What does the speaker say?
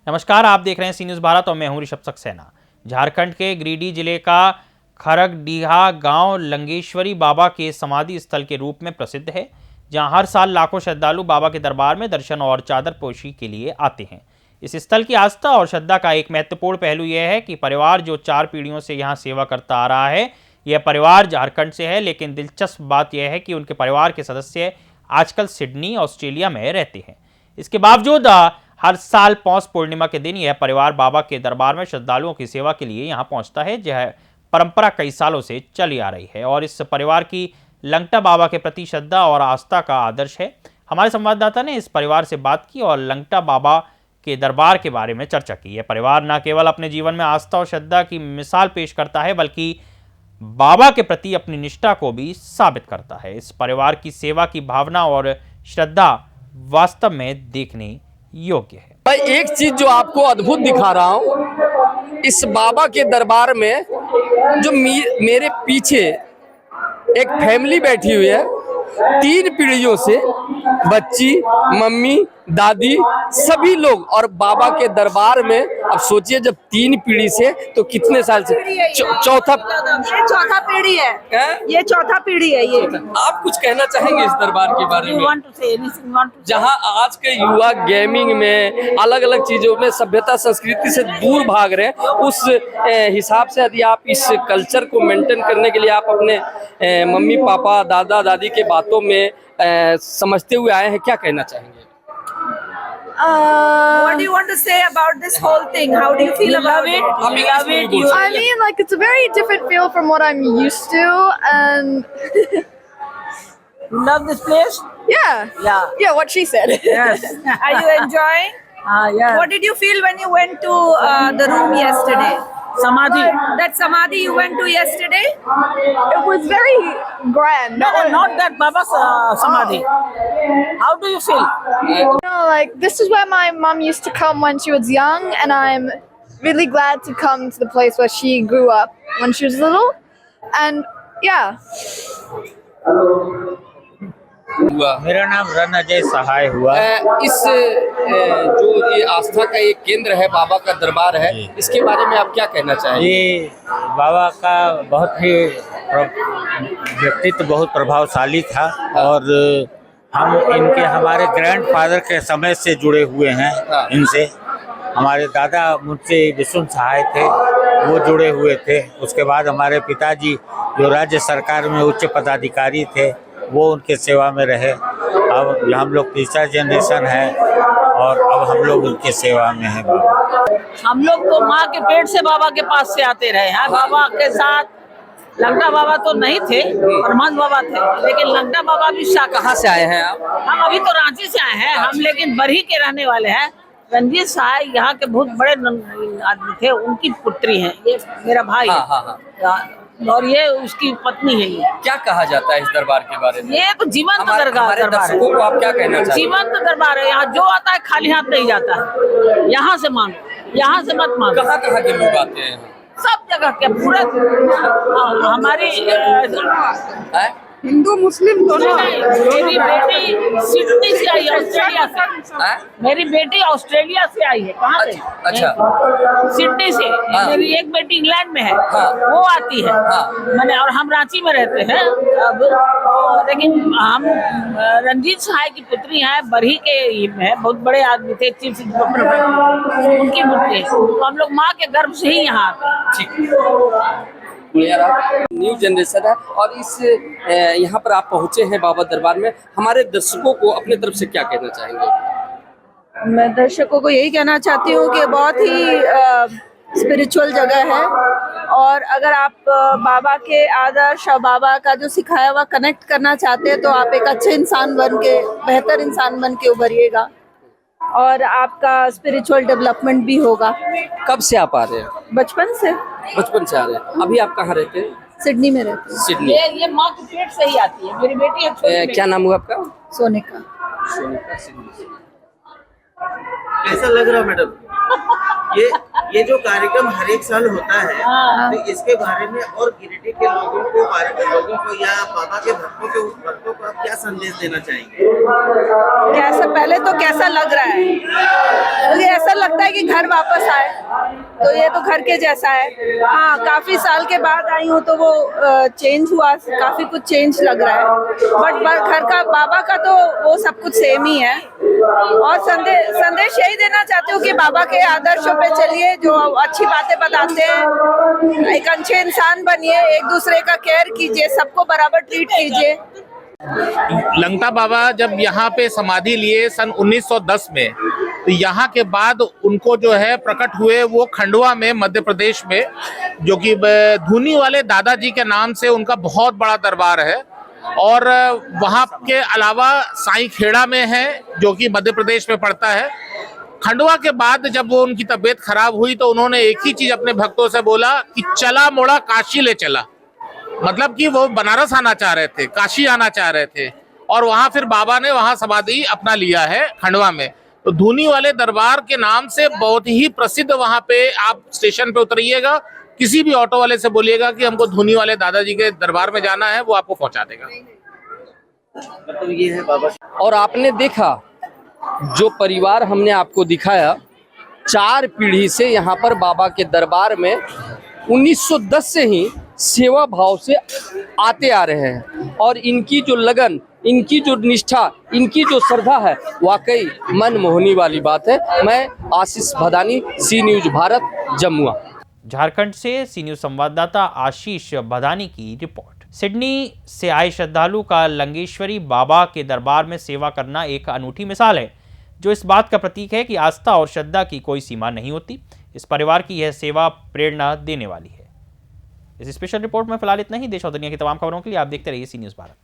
नमस्कार, आप देख रहे हैं सी न्यूज़ भारत और मैं हूं ऋषभ सक्सेना। झारखंड के गिरिडीह जिले का खरगडीहा गांव लंगेश्वरी बाबा के समाधि स्थल के रूप में प्रसिद्ध है, जहां हर साल लाखों श्रद्धालु बाबा के दरबार में दर्शन और चादर पोशी के लिए आते हैं। इस स्थल की आस्था और श्रद्धा का एक महत्वपूर्ण पहलू यह है कि परिवार जो 4 पीढ़ियों से यहाँ सेवा करता आ रहा है, यह परिवार झारखंड से है, लेकिन दिलचस्प बात यह है कि उनके परिवार के सदस्य आजकल सिडनी, ऑस्ट्रेलिया में रहते हैं। इसके बावजूद हर साल पौष पूर्णिमा के दिन यह परिवार बाबा के दरबार में श्रद्धालुओं की सेवा के लिए यहाँ पहुँचता है। यह परंपरा कई सालों से चली आ रही है और इस परिवार की लंगटा बाबा के प्रति श्रद्धा और आस्था का आदर्श है। हमारे संवाददाता ने इस परिवार से बात की और लंगटा बाबा के दरबार के बारे में चर्चा की। यह परिवार न केवल अपने जीवन में आस्था और श्रद्धा की मिसाल पेश करता है, बल्कि बाबा के प्रति अपनी निष्ठा को भी साबित करता है। इस परिवार की सेवा की भावना और श्रद्धा वास्तव में देखने योग्य है। मैं एक चीज जो आपको अद्भुत दिखा रहा हूँ, इस बाबा के दरबार में जो मेरे पीछे एक फैमिली बैठी हुई है, 3 पीढ़ियों से, बच्ची, मम्मी, दादी, सभी लोग, और बाबा के दरबार में अब सोचिए जब 3 पीढ़ी से तो कितने साल से चौथा पीढ़ी है, ये चौथा पीढ़ी है। ये आप कुछ कहना चाहेंगे इस दरबार के बारे में, जहां आज के युवा गेमिंग में, अलग अलग चीजों में, सभ्यता संस्कृति से दूर भाग रहे हैं, उस हिसाब से यदि आप इस कल्चर को मेंटेन करने के लिए आप अपने मम्मी पापा, दादा दादी के बातों में समझते हुए आए हैं, क्या कहना चाहेंगे? What do you want to say about this whole thing? How do you feel about it? I mean, like, it's a very different feel from what I'm used to, and You love this place? yeah, what she said. Yes. Are you enjoying? Yeah. What did you feel when you went to the room yesterday? Samadhi. That Samadhi you went to yesterday? It was very grand. Not that Baba's Samadhi. How do you feel? You know, like, this is where my mom used to come when she was young, and I'm really glad to come to the place where she grew up when she was little. And yeah. मेरा नाम रणअजय सहाय हुआ। इस जो ये आस्था का एक केंद्र है, बाबा का दरबार है, इसके बारे में आप क्या कहना चाहेंगे? ये बाबा का बहुत ही व्यक्तित्व बहुत प्रभावशाली था और हम हमारे ग्रैंडफादर के समय से जुड़े हुए हैं इनसे। हमारे दादा मुझसे विष्णु सहाय थे, वो जुड़े हुए थे। उसके बाद हमारे पिताजी जो राज्य सरकार में उच्च पदाधिकारी थे, वो उनके सेवा में रहे। अब हम लोग तीसरा जनरेशन है और अब हम लोग उनके सेवा में हैं। हम लोग तो माँ के पेट से बाबा के पास से आते रहे हैं। बाबा के साथ लंगटा बाबा तो नहीं थे, परमानंद बाबा थे, लेकिन लंगटा बाबा भी कहाँ से आए हैं आप? हम अभी तो रांची से आए हैं, हम लेकिन बरही के रहने वाले हैं। रंजीत सहाय यहाँ के बहुत बड़े आदमी थे, उनकी पुत्री है ये, मेरा भाई। और ये उसकी पत्नी है। ये क्या कहा जाता है इस दरबार के बारे में? ये तो जीवंत दरबार है। को आप क्या कहना चाहते हैं? जीवंत दरबार है। यहाँ जो आता है खाली हाथ नहीं जाता है। यहाँ से मांगो, यहाँ से मत मांगो। कहाँ कहाँ के लोग आते हैं? सब जगह के, पूरे हमारी हिंदू मुस्लिम दोनों। मेरी बेटी सिडनी से आई है, ऑस्ट्रेलिया से। मेरी बेटी ऑस्ट्रेलिया से आई है। कहाँ से? अच्छा, सिडनी से। मेरी एक बेटी इंग्लैंड में है, वो आती है। मैंने, और हम रांची में रहते हैं अब, लेकिन हम रंजीत सहाय की पुत्री है, बरही के है, बहुत बड़े आदमी थे, चीफ उनकी पुत्री है। तो हम लोग माँ के गर्भ से ही यहाँ आते हैं। न्यू जनरेशन है और इस यहाँ पर आप पहुँचे हैं बाबा दरबार में, हमारे दर्शकों को अपने तरफ से क्या कहना चाहेंगे? मैं दर्शकों को यही कहना चाहती हूँ कि बहुत ही स्पिरिचुअल जगह है, और अगर आप बाबा के आदर्श और बाबा का जो सिखाया हुआ कनेक्ट करना चाहते हैं, तो आप एक अच्छे इंसान बन के, बेहतर इंसान बन के उभरिएगा और आपका स्पिरिचुअल डेवलपमेंट भी होगा। कब से आप आ रहे हैं? बचपन से आ रहे हैं। अभी आप कहाँ रहते हैं? सिडनी में रहते हैं। सिडनी। ये माँ के पेट से ही आती है। मेरी बेटी है। क्या नाम हुआ आपका? सोनिका। कैसा लग रहा है मैडम? ये जो कार्यक्रम हर एक साल होता है, तो इसके बारे में और गिरिडीह के लोगों को या बाबा के भक्तों को आप क्या संदेश देना चाहेंगे? कैसा, पहले तो कैसा लग रहा है, मुझे ऐसा लगता है कि घर वापस आए, तो ये तो घर के जैसा है। हाँ, काफी साल के बाद आई हूँ तो वो चेंज हुआ, काफी कुछ चेंज लग रहा है, बट घर का बाबा का तो वो सब कुछ सेम ही है। और संदेश यही देना चाहती हूँ कि बाबा के आदर्शों पे चलिए, जो अच्छी बातें बताते हैं, एक अच्छे इंसान बनिए, एक दूसरे का केयर कीजिए, सबको बराबर ट्रीट कीजिए। लंगटा बाबा जब यहाँ पे समाधि लिए सन 1910 में, तो यहाँ के बाद उनको जो है प्रकट हुए वो खंडवा में, मध्य प्रदेश में, जो कि धूनी वाले दादाजी के नाम से उनका बहुत बड़ा दरबार है। और वहाँ के अलावा साईं खेड़ा में है, जो कि मध्य प्रदेश में पड़ता है। खंडवा के बाद जब वो उनकी तबीयत खराब हुई तो उन्होंने एक ही चीज अपने भक्तों से बोला कि चला मोड़ा काशी ले चला, मतलब कि वो बनारस आना चाह रहे थे, काशी आना चाह रहे थे, और वहां फिर बाबा ने वहां समाधि अपना लिया है खंडवा में। तो धूनी वाले दरबार के नाम से बहुत ही प्रसिद्ध, वहां पे आप स्टेशन पे उतरिएगा, किसी भी ऑटो वाले से बोलिएगा कि हमको धूनी वाले दादाजी के दरबार में जाना है, वो आपको पहुंचा देगा। मतलब ये है बाबा। और आपने देखा जो परिवार हमने आपको दिखाया, 4 पीढ़ी से यहाँ पर बाबा के दरबार में 1910 से ही सेवा भाव से आते आ रहे हैं। और इनकी जो लगन, इनकी जो निष्ठा, इनकी जो श्रद्धा है, वाकई मन मोहनी वाली बात है। मैं आशीष भदानी, सी न्यूज भारत, जमुआ। झारखंड से सी न्यूज संवाददाता आशीष भदानी की रिपोर्ट। सिडनी से आए श्रद्धालु का लंगेश्वरी बाबा के दरबार में सेवा करना एक अनूठी मिसाल है, जो इस बात का प्रतीक है कि आस्था और श्रद्धा की कोई सीमा नहीं होती। इस परिवार की यह सेवा प्रेरणा देने वाली है। इस स्पेशल रिपोर्ट में फिलहाल इतना ही। देश और दुनिया की तमाम खबरों के लिए आप देखते रहिए सी न्यूज भारत।